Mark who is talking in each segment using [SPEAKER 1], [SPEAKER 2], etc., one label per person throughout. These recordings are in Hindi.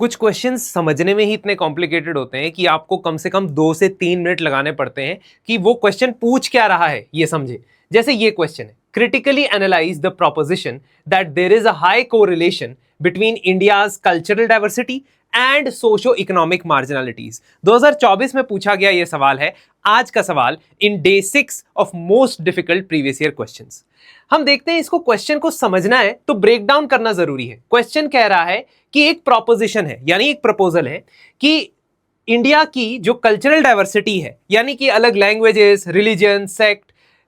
[SPEAKER 1] कुछ क्वेश्चंस समझने में ही इतने कॉम्प्लिकेटेड होते हैं कि आपको कम से कम 2 से 3 मिनट लगाने पड़ते हैं कि वो क्वेश्चन पूछ क्या रहा है ये समझे। जैसे ये क्वेश्चन है, critically analyse the proposition that there is a high correlation between India's cultural diversity and socio economic marginalities. 2024 में पूछा गया यह सवाल है, आज का सवाल in day 6 of most difficult previous year questions. हम देखते हैं, इसको क्वेश्चन को समझना है तो ब्रेक डाउन करना जरूरी है। क्वेश्चन कह रहा है कि एक प्रोपोजिशन है, यानी एक प्रपोजल है कि इंडिया की जो कल्चरल डाइवर्सिटी है, यानी कि अलग languages, religion, sect,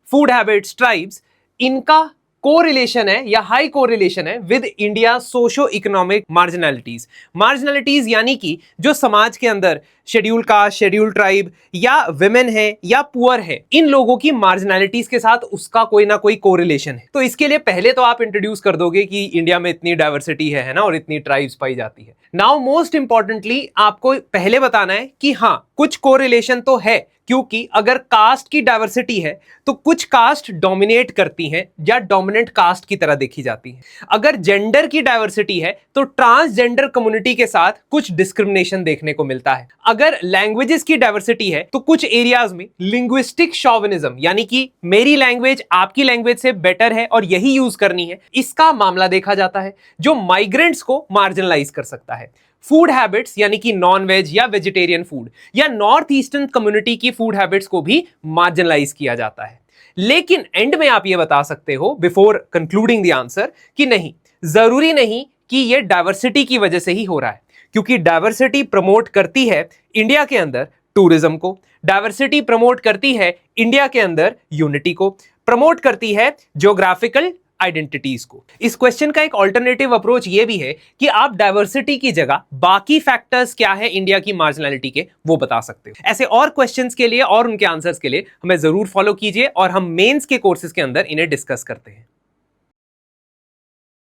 [SPEAKER 1] food habits, tribes, इनका कोरिलेशन है या हाई कोरिलेशन है विद इंडिया सोशो इकोनॉमिक मार्जिनलिटीज। मार्जिनलिटीज यानी कि जो समाज के अंदर शेड्यूल कास्ट, शेड्यूल ट्राइब या विमेन है या पुअर है, इन लोगों की मार्जिनलिटीज के साथ उसका कोई ना कोई कोरिलेशन है। तो इसके लिए पहले तो आप इंट्रोड्यूस कर दोगे कि इंडिया में इतनी डाइवर्सिटी है ना, और इतनी ट्राइब्स पाई जाती है। नाउ मोस्ट इंपॉर्टेंटली आपको पहले बताना है कि हाँ, कुछ कोरिलेशन तो है, क्योंकि अगर कास्ट की डाइवर्सिटी है तो कुछ कास्ट डोमिनेट करती हैं या डोमिनेंट कास्ट की तरह देखी जाती हैं। अगर जेंडर की डाइवर्सिटी है तो ट्रांसजेंडर कम्युनिटी के साथ कुछ डिस्क्रिमिनेशन देखने को मिलता है। अगर लैंग्वेजेस की डाइवर्सिटी है तो कुछ एरियाज में लिंग्विस्टिक शॉविनिज्म, यानी कि मेरी लैंग्वेज आपकी लैंग्वेज से बेटर है और यही यूज करनी है, इसका मामला देखा जाता है, जो माइग्रेंट्स को मार्जिनलाइज कर सकता है। फूड हैबिट्स, यानी कि नॉन वेज या वेजिटेरियन फूड या नॉर्थ ईस्टर्न कम्युनिटी की फूड हैबिट्स को भी मार्जिनलाइज किया जाता है। लेकिन एंड में आप ये बता सकते हो बिफोर कंक्लूडिंग द आंसर कि नहीं, जरूरी नहीं कि ये डाइवर्सिटी की वजह से ही हो रहा है, क्योंकि डाइवर्सिटी प्रमोट करती है इंडिया के अंदर टूरिज्म को, डाइवर्सिटी प्रमोट करती है इंडिया के अंदर यूनिटी को, प्रमोट करती है ज्योग्राफिकल आइडेंटिटीज को। इस क्वेश्चन का एक ऑल्टरनेटिव अप्रोच ये भी है कि आप डाइवर्सिटी की जगह बाकी फैक्टर्स क्या है इंडिया की मार्जिनलिटी के, वो बता सकते हो। ऐसे और क्वेश्चंस के लिए और उनके आंसर्स के लिए हमें जरूर फॉलो कीजिए और हम मेंस के कोर्सेज के अंदर इन्हें डिस्कस करते हैं।